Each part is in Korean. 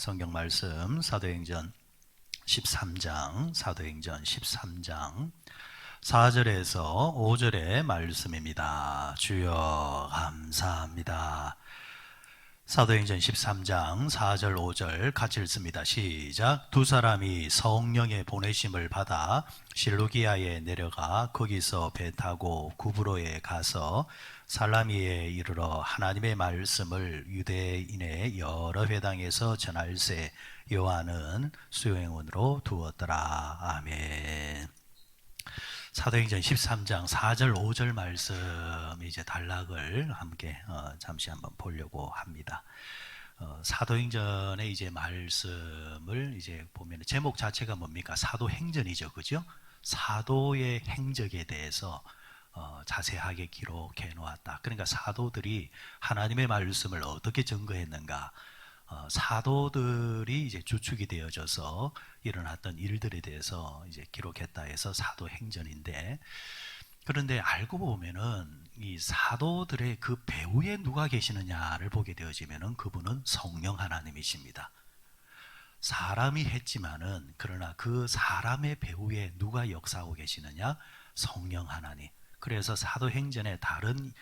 성경 말씀 사도행전 13장 4절에서 5절의 말씀입니다. 주여 감사합니다. 사도행전 13장 4절 5절 같이 읽습니다. 시작. 두 사람이 성령의 보내심을 받아 실루기아에 내려가 거기서 배 타고 구브로에 가서 살라미에 이르러 하나님의 말씀을 유대인의 여러 회당에서 전할세 요한은 수용원으로 두었더라. 아멘. 사도행전 13장 4절 5절 말씀 이제 단락을 함께 잠시 한번 보려고 합니다. 사도행전의 이제 말씀을 이제 보면 제목 자체가 뭡니까? 사도행전이죠, 그죠? 사도의 행적에 대해서 자세하게 기록해 놓았다. 그러니까 사도들이 하나님의 말씀을 어떻게 증거했는가? 사도들이 이제 주축이 되어져서 일어났던 일들에 대해서 이제 기록했다 해서 사도행전인데, 그런데 알고 보면은 이 사도들의 그 배후에 누가 계시느냐를 보게 되어지면은 그분은 성령 하나님이십니다. 사람이 했지만은 그러나 그 사람의 배후에 누가 역사하고 계시느냐? 성령 하나님. 그래서 사도행전에 다른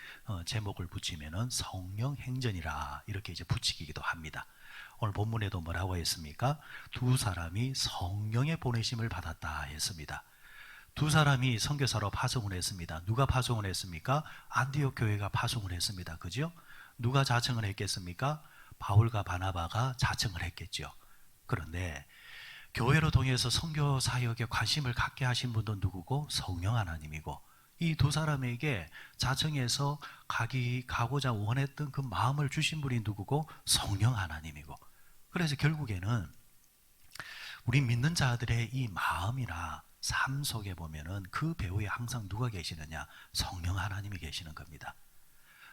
제목을 붙이면은 성령행전이라 이렇게 이제 붙이기도 합니다. 오늘 본문에도 뭐라고 했습니까? 두 사람이 성령의 보내심을 받았다 했습니다. 두 사람이 선교사로 파송을 했습니다. 누가 파송을 했습니까? 안디옥 교회가 파송을 했습니다. 그죠? 누가 자청을 했겠습니까? 바울과 바나바가 자청을 했겠죠. 그런데 교회로 통해서 선교 사역에 관심을 갖게 하신 분도 누구고? 성령 하나님이고, 이 두 사람에게 자청해서 가고자 원했던 그 마음을 주신 분이 누구고? 성령 하나님이고. 그래서 결국에는 우리 믿는 자들의 이 마음이나 삶 속에 보면은 그 배후에 항상 누가 계시느냐? 성령 하나님이 계시는 겁니다.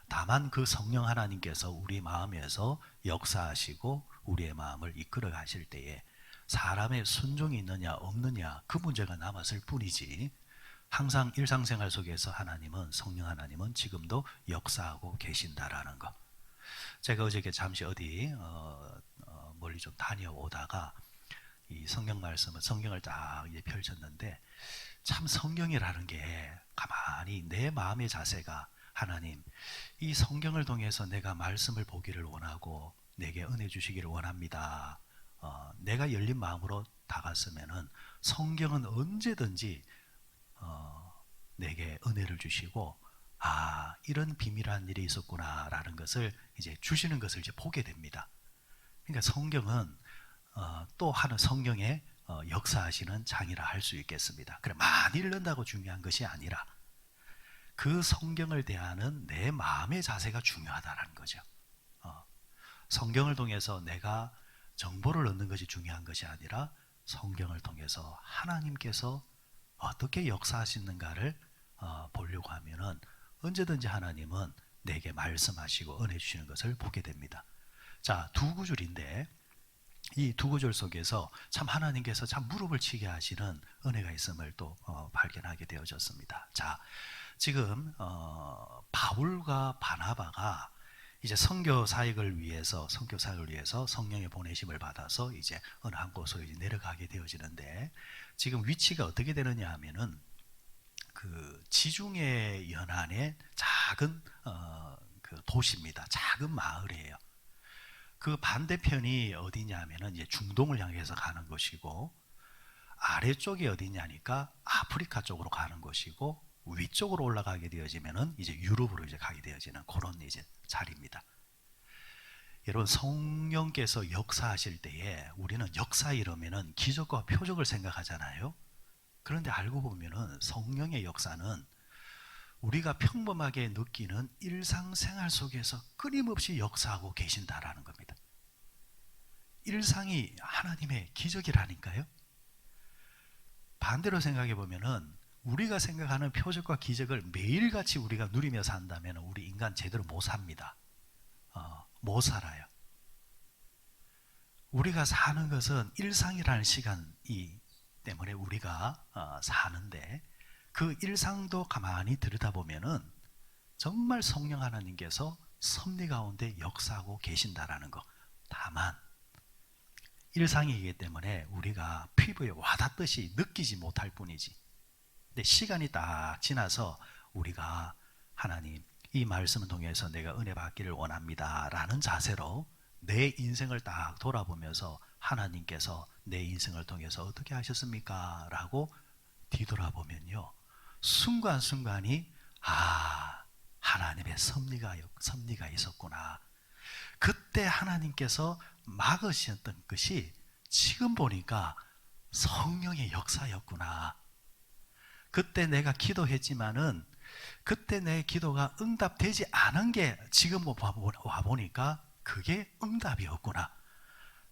다만 그 성령 하나님께서 우리 마음에서 역사하시고 우리의 마음을 이끌어 가실 때에 사람의 순종이 있느냐 없느냐 그 문제가 남았을 뿐이지, 항상 일상생활 속에서 성령 하나님은 지금도 역사하고 계신다라는 것. 제가 어저께 잠시 어디 멀리 좀 다녀오다가 이 성경 말씀을 성경을 딱 이제 펼쳤는데, 참 성경이라는 게 가만히 내 마음의 자세가 하나님, 이 성경을 통해서 내가 말씀을 보기를 원하고 내게 은혜 주시기를 원합니다. 내가 열린 마음으로 다갔으면은 성경은 언제든지 내게 은혜를 주시고, 이런 비밀한 일이 있었구나라는 것을 이제 주시는 것을 이제 보게 됩니다. 그러니까 성경은 또 하는 성령의 역사하시는 장이라 할 수 있겠습니다. 그래, 많이 읽는다고 중요한 것이 아니라 그 성경을 대하는 내 마음의 자세가 중요하다는 거죠. 성경을 통해서 내가 정보를 얻는 것이 중요한 것이 아니라 성경을 통해서 하나님께서 어떻게 역사하시는가를 보려고 하면은 언제든지 하나님은 내게 말씀하시고 은혜 주시는 것을 보게 됩니다. 자, 두 구절인데 이 두 구절 속에서 참 하나님께서 참 무릎을 치게 하시는 은혜가 있음을 또 발견하게 되어졌습니다. 자, 지금 바울과 바나바가 이제 선교 사역을 위해서 성령의 보내심을 받아서 이제 어느 한 곳으로 이제 내려가게 되어지는데, 지금 위치가 어떻게 되느냐 하면은 그 지중해 연안의 작은 그 도시입니다. 작은 마을이에요. 그 반대편이 어디냐 하면은 이제 중동을 향해서 가는 것이고, 아래쪽이 어디냐니까 아프리카 쪽으로 가는 것이고, 위쪽으로 올라가게 되어지면은 이제 유럽으로 이제 가게 되어지는 그런 이제 자리입니다. 여러분, 성령께서 역사하실 때에 우리는 역사 이러면은 기적과 표적을 생각하잖아요. 그런데 알고 보면은 성령의 역사는 우리가 평범하게 느끼는 일상생활 속에서 끊임없이 역사하고 계신다라는 겁니다. 일상이 하나님의 기적이라니까요. 반대로 생각해 보면은 우리가 생각하는 표적과 기적을 매일같이 우리가 누리며 산다면 우리 인간 제대로 못 삽니다. 못 살아요. 우리가 사는 것은 일상이라는 시간이 때문에 우리가 사는데, 그 일상도 가만히 들여다보면은 정말 성령 하나님께서 섭리 가운데 역사하고 계신다라는 것. 다만 일상이기 때문에 우리가 피부에 와닿듯이 느끼지 못할 뿐이지. 근데 시간이 딱 지나서 우리가 하나님, 이 말씀을 통해서 내가 은혜 받기를 원합니다 라는 자세로 내 인생을 딱 돌아보면서 하나님께서 내 인생을 통해서 어떻게 하셨습니까? 라고 뒤돌아보면요, 순간순간이 하나님의 섭리가 있었구나. 그때 하나님께서 막으셨던 것이 지금 보니까 성령의 역사였구나. 그때 내가 기도했지만은 그때 내 기도가 응답되지 않은 게 지금 와보니까 그게 응답이었구나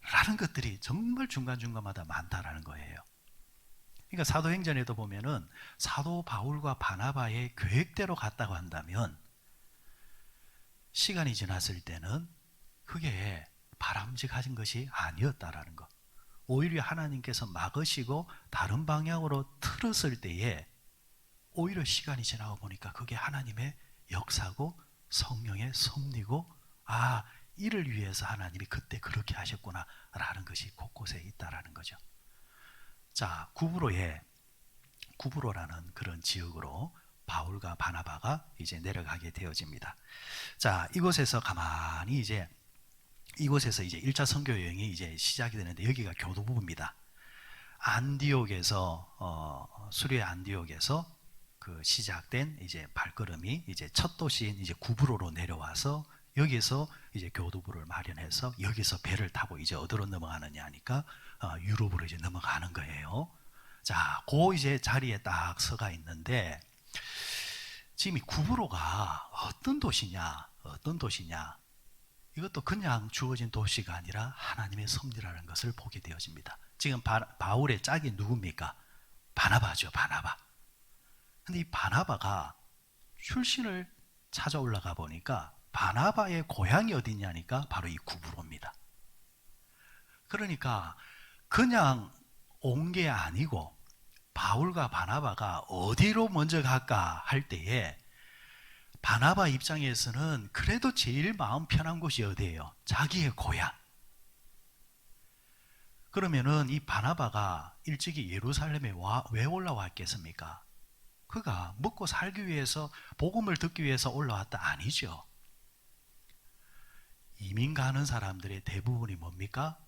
라는 것들이 정말 중간중간마다 많다라는 거예요. 그러니까 사도행전에도 보면은 사도 바울과 바나바의 계획대로 갔다고 한다면 시간이 지났을 때는 그게 바람직한 것이 아니었다라는 것. 오히려 하나님께서 막으시고 다른 방향으로 틀었을 때에 오히려 시간이 지나고 보니까 그게 하나님의 역사고 성령의 섭리고 이를 위해서 하나님이 그때 그렇게 하셨구나 라는 것이 곳곳에 있다라는 거죠. 자, 구브로라는 그런 지역으로 바울과 바나바가 이제 내려가게 되어집니다. 자, 이곳에서 이제 1차 선교 여행이 이제 시작이 되는데 여기가 교두부입니다. 수리의 안디옥에서 그 시작된 이제 발걸음이 이제 첫 도시인 이제 구브로로 내려와서 여기서 이제 교두부를 마련해서 여기서 배를 타고 이제 어디로 넘어가느냐 하니까 유럽으로 이제 넘어가는 거예요. 자, 그 이제 자리에 딱 서가 있는데 지금 이 구브로가 어떤 도시냐? 이것도 그냥 주어진 도시가 아니라 하나님의 섭리라는 것을 보게 되어집니다. 지금 바울의 짝이 누굽니까? 바나바죠, 바나바. 근데 이 바나바가 출신을 찾아 올라가 보니까 바나바의 고향이 어디냐니까 바로 이 구브로입니다. 그러니까 그냥 온 게 아니고 바울과 바나바가 어디로 먼저 갈까 할 때에 바나바 입장에서는 그래도 제일 마음 편한 곳이 어디예요? 자기의 고향. 그러면은 이 바나바가 일찍이 예루살렘에 왜 올라왔겠습니까? 그가 먹고 살기 위해서, 복음을 듣기 위해서 올라왔다 아니죠. 이민 가는 사람들의 대부분이 뭡니까?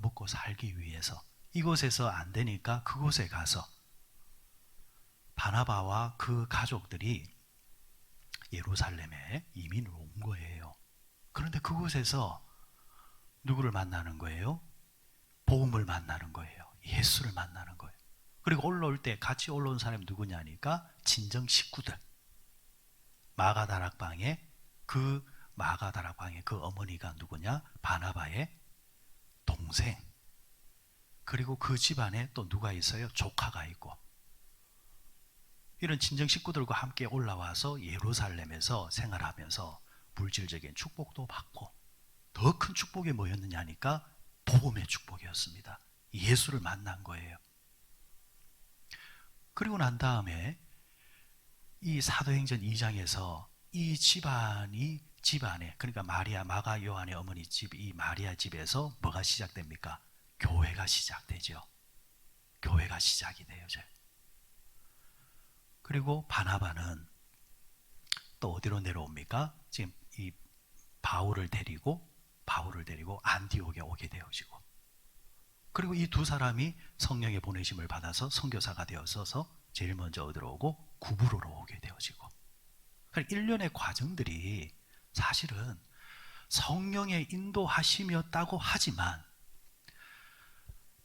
먹고 살기 위해서. 이곳에서 안 되니까 그곳에 가서 바나바와 그 가족들이 예루살렘에 이민을 온 거예요. 그런데 그곳에서 누구를 만나는 거예요? 복음을 만나는 거예요. 예수를 만나는 거예요. 그리고 올라올 때 같이 올라온 사람이 누구냐니까 친정 식구들. 마가다락방의 그 어머니가 누구냐? 바나바의 동생. 그리고 그 집안에 또 누가 있어요? 조카가 있고. 이런 친정 식구들과 함께 올라와서 예루살렘에서 생활하면서 물질적인 축복도 받고, 더 큰 축복이 뭐였느냐 하니까 복음의 축복이었습니다. 예수를 만난 거예요. 그리고 난 다음에 이 사도행전 2장에서 이 집안에, 그러니까 마가 요한의 어머니 집, 이 마리아 집에서 뭐가 시작됩니까? 교회가 시작되죠. 교회가 시작이 되어져요. 그리고 바나바는 또 어디로 내려옵니까? 지금 이 바울을 데리고 안디옥에 오게 되어지고, 그리고 이 두 사람이 성령의 보내심을 받아서 선교사가 되어서 제일 먼저 어디로 오고? 구브로로 오게 되어지고. 그러니까 일련의 과정들이 사실은 성령의 인도하심이었다고 하지만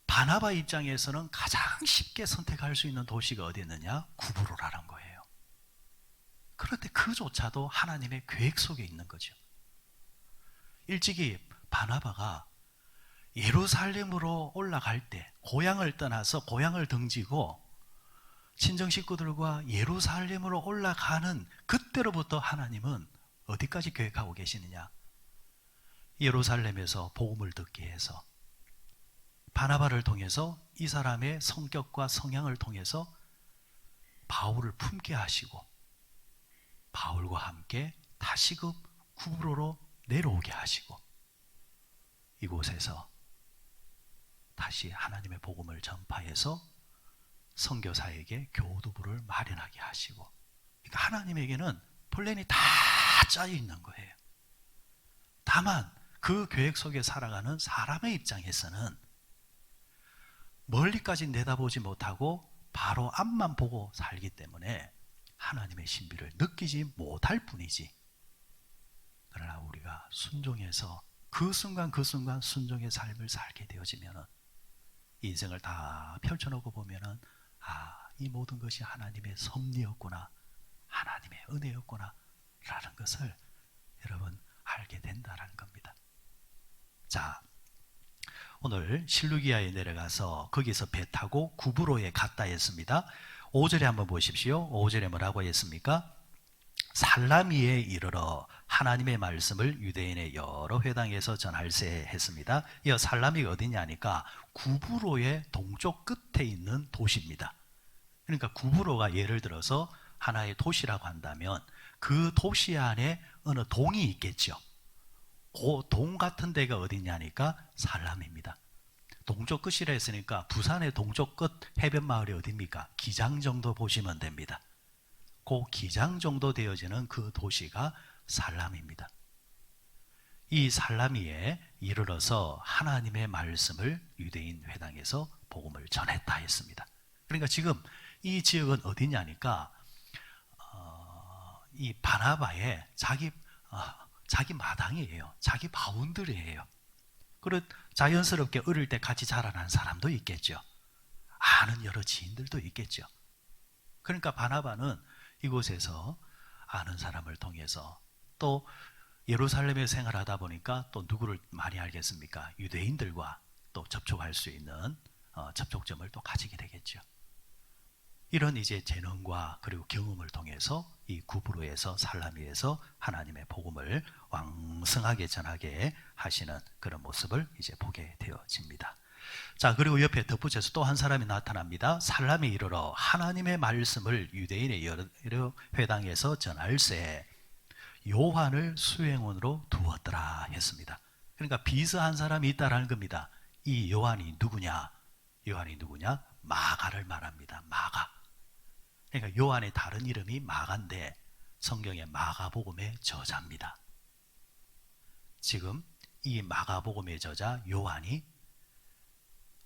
바나바 입장에서는 가장 쉽게 선택할 수 있는 도시가 어디였느냐? 구브로라는 거예요. 그런데 그조차도 하나님의 계획 속에 있는 거죠. 일찍이 바나바가 예루살렘으로 올라갈 때 고향을 떠나서 고향을 등지고 친정 식구들과 예루살렘으로 올라가는 그때로부터 하나님은 어디까지 계획하고 계시느냐? 예루살렘에서 복음을 듣게 해서 바나바를 통해서 이 사람의 성격과 성향을 통해서 바울을 품게 하시고 바울과 함께 다시금 구브로로 내려오게 하시고 이곳에서 다시 하나님의 복음을 전파해서 선교사에게 교두부를 마련하게 하시고, 그러니까 하나님에게는 플랜이 다 짜여 있는 거예요. 다만 그 계획 속에 살아가는 사람의 입장에서는 멀리까지 내다보지 못하고 바로 앞만 보고 살기 때문에 하나님의 신비를 느끼지 못할 뿐이지. 그러나 우리가 순종해서 그 순간 그 순간 순종의 삶을 살게 되어지면 인생을 다 펼쳐놓고 보면 이 모든 것이 하나님의 섭리였구나, 하나님의 은혜였구나 라는 것을 여러분 알게 된다는 겁니다. 자, 오늘 실루기아에 내려가서 거기서 배 타고 구브로에 갔다 했습니다. 5절에 한번 보십시오. 5절에 뭐라고 했습니까? 살라미에 이르러 하나님의 말씀을 유대인의 여러 회당에서 전할세 했습니다. 이 살라미가 어디냐니까 구브로의 동쪽 끝에 있는 도시입니다. 그러니까 구브로가 예를 들어서 하나의 도시라고 한다면 그 도시 안에 어느 동이 있겠죠. 그 동 같은 데가 어디냐니까 살람입니다. 동쪽 끝이라 했으니까 부산의 동쪽 끝 해변 마을이 어디입니까? 기장 정도 보시면 됩니다. 그 기장 정도 되어지는 그 도시가 살람입니다. 이 살라미에 이르러서 하나님의 말씀을 유대인 회당에서 복음을 전했다 했습니다. 그러니까 지금 이 지역은 어디냐니까 이 바나바의 자기 마당이에요. 자기 바운드리예요. 그리고 자연스럽게 어릴 때 같이 자라난 사람도 있겠죠. 아는 여러 지인들도 있겠죠. 그러니까 바나바는 이곳에서 아는 사람을 통해서 또 예루살렘에 생활하다 보니까 또 누구를 많이 알겠습니까? 유대인들과 또 접촉할 수 있는 접촉점을 또 가지게 되겠죠. 이런 이제 재능과 그리고 경험을 통해서 이 구브로에서 살라미에서 하나님의 복음을 왕성하게 전하게 하시는 그런 모습을 이제 보게 되어집니다. 자, 그리고 옆에 덧붙여서 또 한 사람이 나타납니다. 살라미에 이르러 하나님의 말씀을 유대인의 여러 회당에서 전할세 요한을 수행원으로 두었더라 했습니다. 그러니까 비서한 사람이 있다라는 겁니다. 이 요한이 누구냐? 요한이 누구냐? 마가를 말합니다. 마가. 그러니까 요한의 다른 이름이 마가인데 성경의 마가복음의 저자입니다. 지금 이 마가복음의 저자 요한이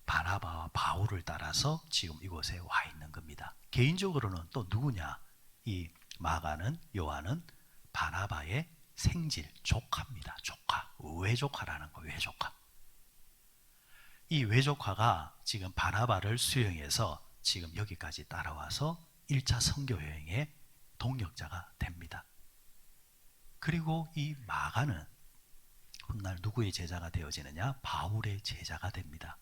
바나바와 바울을 따라서 지금 이곳에 와 있는 겁니다. 개인적으로는 또 누구냐? 이 마가는, 요한은 바나바의 생질, 조카입니다. 조카, 외조카라는 거, 외조카. 이 외조카가 지금 바나바를 수용해서 지금 여기까지 따라와서 1차 선교 여행의 동력자가 됩니다. 그리고 이 마가는 훗날 누구의 제자가 되어지느냐? 바울의 제자가 됩니다.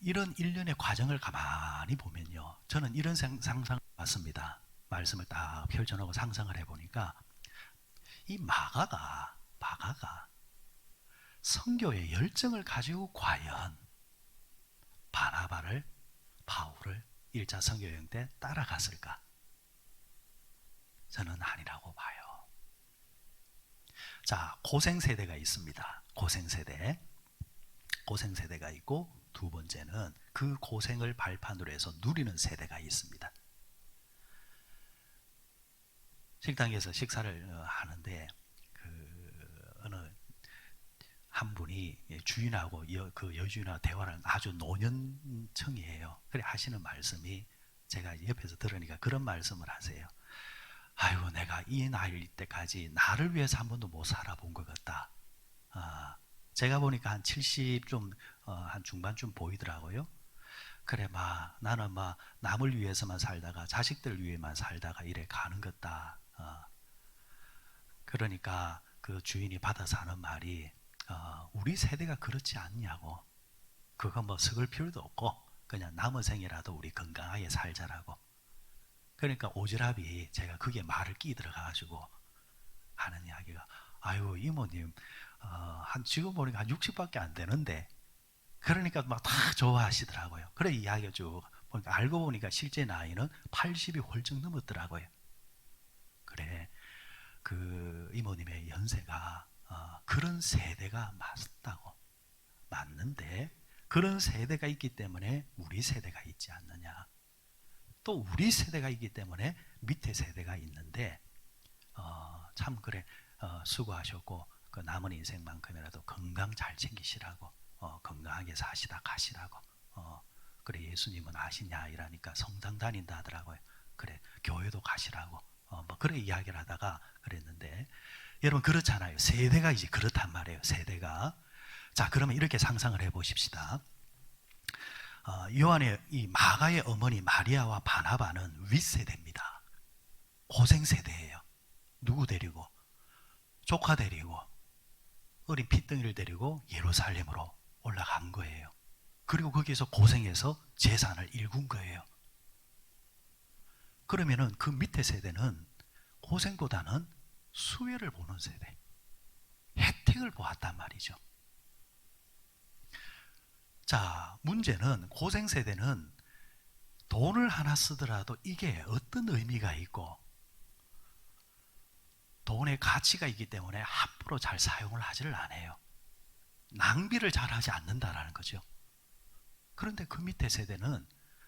이런 일련의 과정을 가만히 보면요, 저는 이런 상상을 봤습니다. 말씀을 딱 펼쳐놓고 상상을 해보니까 이 마가가 선교의 열정을 가지고 과연 바나바를, 바울을 1차 선교여행 때 따라갔을까? 저는 아니라고 봐요. 자, 고생세대가 있습니다. 고생세대가 있고, 두 번째는 그 고생을 발판으로 해서 누리는 세대가 있습니다. 식당에서 식사를 하는데 어느 한 분이 주인하고 그 여주인하고 대화를 아주 노년층이에요. 그래 하시는 말씀이 제가 옆에서 들으니까 그런 말씀을 하세요. 아이고, 내가 이 나이일 때까지 나를 위해서 한 번도 못 살아본 것 같다. 제가 보니까 한 70 좀 한 중반쯤 보이더라고요. 그래, 나는 남을 위해서만 살다가 자식들 위해만 살다가 이래 가는 것다. 그러니까 그 주인이 받아서 하는 말이 우리 세대가 그렇지 않냐고. 그거 썩을 필요도 없고 그냥 남은 생이라도 우리 건강하게 살자라고. 그러니까 오지랖이 제가 그게 말을 끼들어가지고 하는 이야기가, 아유 이모님 지금 보니까 한 60밖에 안 되는데, 그러니까 막 다 좋아하시더라고요. 그래 이야기가 쭉 보니까 알고 보니까 실제 나이는 80이 훌쩍 넘었더라고요. 그래, 그 이모님의 연세가 그런 세대가 맞다고. 맞는데 그런 세대가 있기 때문에 우리 세대가 있지 않느냐. 또 우리 세대가 있기 때문에 밑에 세대가 있는데 참 그래 수고하셨고 그 남은 인생만큼이라도 건강 잘 챙기시라고 건강하게 사시다 가시라고 그래 예수님은 아시냐 이러니까 성당 다닌다 하더라고요. 그래 교회도 가시라고 뭐 그래 이야기를 하다가 그랬는데 여러분 그렇잖아요. 세대가 이제 그렇단 말이에요. 세대가 자 그러면 이렇게 상상을 해보십시다. 요한의 이 마가의 어머니 마리아와 바나바는 윗세대입니다. 고생 세대예요. 누구 데리고? 조카 데리고 어린 핏덩이를 데리고 예루살렘으로 올라간 거예요. 그리고 거기에서 고생해서 재산을 일군 거예요. 그러면은 그 밑에 세대는 고생보다는 수혜를 보는 세대, 혜택을 보았단 말이죠. 자, 문제는 고생 세대는 돈을 하나 쓰더라도 이게 어떤 의미가 있고 돈의 가치가 있기 때문에 함부로 잘 사용을 하지를 않아요. 낭비를 잘 하지 않는다라는 거죠. 그런데 그 밑에 세대는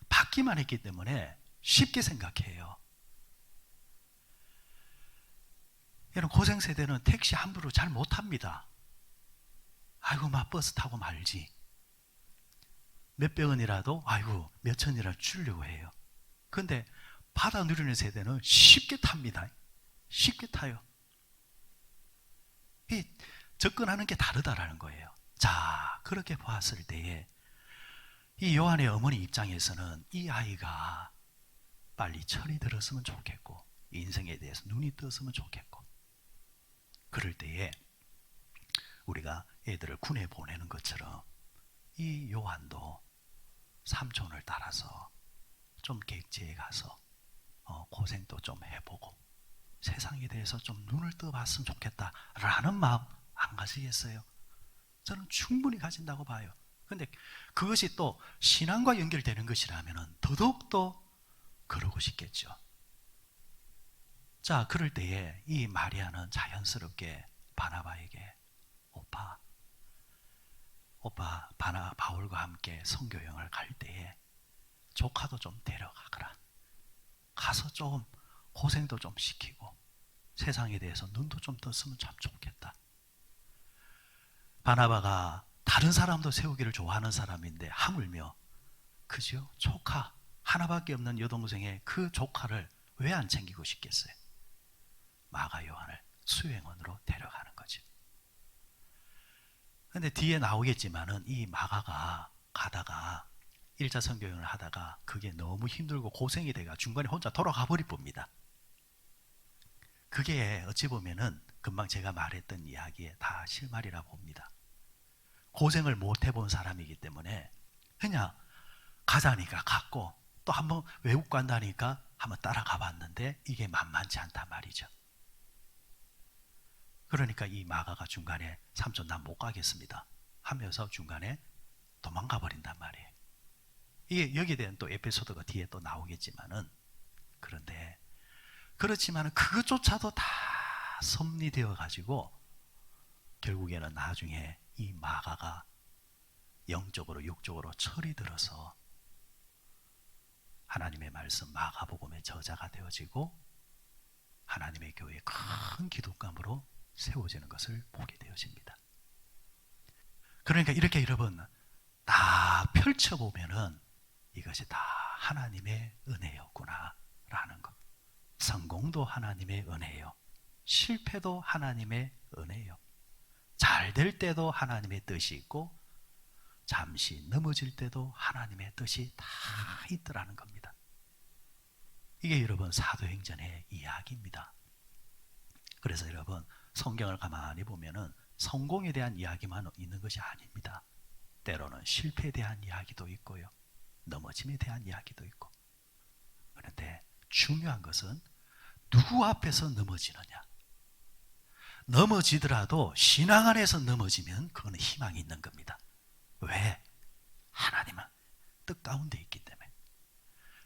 받기만 했기 때문에 쉽게 생각해요. 여러분 고생 세대는 택시 함부로 잘 못합니다. 아이고 막 버스 타고 말지. 몇백 원이라도 아이고 몇 천이라도 주려고 해요. 그런데 받아 누리는 세대는 쉽게 탑니다. 쉽게 타요. 이 접근하는 게 다르다라는 거예요. 자, 그렇게 보았을 때에 이 요한의 어머니 입장에서는 이 아이가 빨리 철이 들었으면 좋겠고 인생에 대해서 눈이 떴으면 좋겠고 그럴 때에 우리가 애들을 군에 보내는 것처럼 이 요한도 삼촌을 따라서 좀 객지에 가서 고생도 좀 해보고 세상에 대해서 좀 눈을 떠봤으면 좋겠다라는 마음 안 가지겠어요? 저는 충분히 가진다고 봐요. 그런데 그것이 또 신앙과 연결되는 것이라면 더더욱더 그러고 싶겠죠. 자, 그럴 때에 이 마리아는 자연스럽게 바나바에게 오빠 바울과 함께 선교여행을 갈 때에 조카도 좀 데려가거라. 가서 좀 고생도 좀 시키고 세상에 대해서 눈도 좀 떴으면 참 좋겠다. 바나바가 다른 사람도 세우기를 좋아하는 사람인데 하물며 그죠? 조카 하나밖에 없는 여동생의 그 조카를 왜 안 챙기고 싶겠어요? 마가 요한을 수행원으로 데려가는 거죠. 근데 뒤에 나오겠지만은 이 마가가 가다가 1차 선교여행을 하다가 그게 너무 힘들고 고생이 돼가 중간에 혼자 돌아가 버릴 겁니다. 그게 어찌 보면은 금방 제가 말했던 이야기에 다 실말이라 봅니다. 고생을 못 해본 사람이기 때문에 그냥 가자니까 갔고 또 한번 외국 간다니까 한번 따라가 봤는데 이게 만만치 않단 말이죠. 그러니까 이 마가가 중간에 삼촌 난 못 가겠습니다 하면서 중간에 도망가 버린단 말이에요. 이게 여기에 대한 또 에피소드가 뒤에 또 나오겠지만은 그런데 그렇지만은 그것조차도 다 섭리되어 가지고 결국에는 나중에 이 마가가 영적으로 육적으로 철이 들어서 하나님의 말씀 마가복음의 저자가 되어지고 하나님의 교회에 큰 기독감으로 세워지는 것을 보게 되어집니다. 그러니까 이렇게 여러분 다 펼쳐보면은 이것이 다 하나님의 은혜였구나 라는 것. 성공도 하나님의 은혜요. 실패도 하나님의 은혜요. 잘 될 때도 하나님의 뜻이 있고 잠시 넘어질 때도 하나님의 뜻이 다 있더라는 겁니다. 이게 여러분 사도행전의 이야기입니다. 그래서 여러분 성경을 가만히 보면은 성공에 대한 이야기만 있는 것이 아닙니다. 때로는 실패에 대한 이야기도 있고요. 넘어짐에 대한 이야기도 있고. 그런데 중요한 것은 누구 앞에서 넘어지느냐. 넘어지더라도 신앙 안에서 넘어지면 그거는 희망이 있는 겁니다. 왜? 하나님은 뜻 가운데 있기 때문에.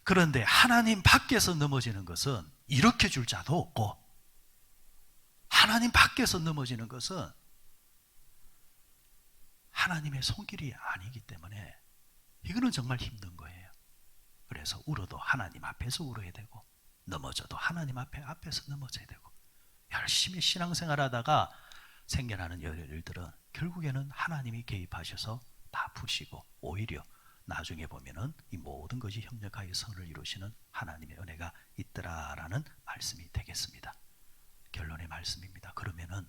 그런데 하나님 밖에서 넘어지는 것은 일으켜 줄 자도 없고 하나님 밖에서 넘어지는 것은 하나님의 손길이 아니기 때문에 이거는 정말 힘든 거예요. 그래서 울어도 하나님 앞에서 울어야 되고, 넘어져도 하나님 앞에서 넘어져야 되고, 열심히 신앙생활 하다가 생겨나는 일들은 결국에는 하나님이 개입하셔서 다 푸시고, 오히려 나중에 보면은 이 모든 것이 협력하여 선을 이루시는 하나님의 은혜가 있더라라는 말씀이 되겠습니다. 결론의 말씀입니다. 그러면은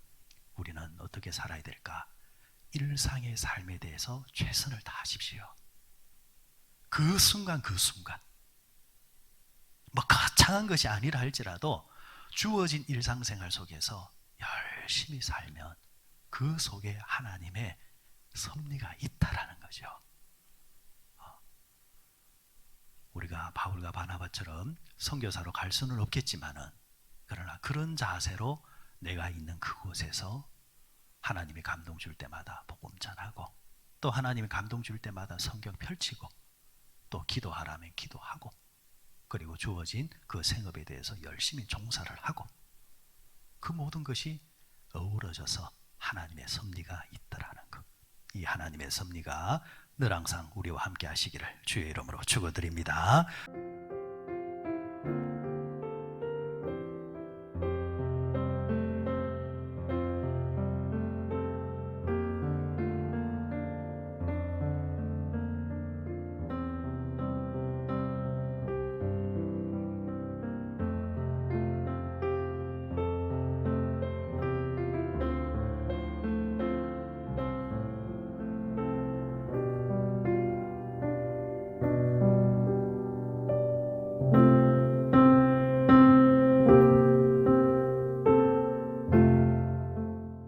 우리는 어떻게 살아야 될까? 일상의 삶에 대해서 최선을 다하십시오. 그 순간 그 순간, 뭐 거창한 것이 아니라 할지라도 주어진 일상생활 속에서 열심히 살면 그 속에 하나님의 섭리가 있다라는 거죠. 우리가 바울과 바나바처럼 선교사로 갈 수는 없겠지만은, 그러나 그런 자세로 내가 있는 그곳에서 하나님이 감동 줄 때마다 복음 전하고, 또 하나님이 감동 줄 때마다 성경 펼치고, 또 기도하라면 기도하고, 그리고 주어진 그 생업에 대해서 열심히 종사를 하고, 그 모든 것이 어우러져서 하나님의 섭리가 있더라는 것. 이 하나님의 섭리가 늘 항상 우리와 함께 하시기를 주의 이름으로 축원드립니다.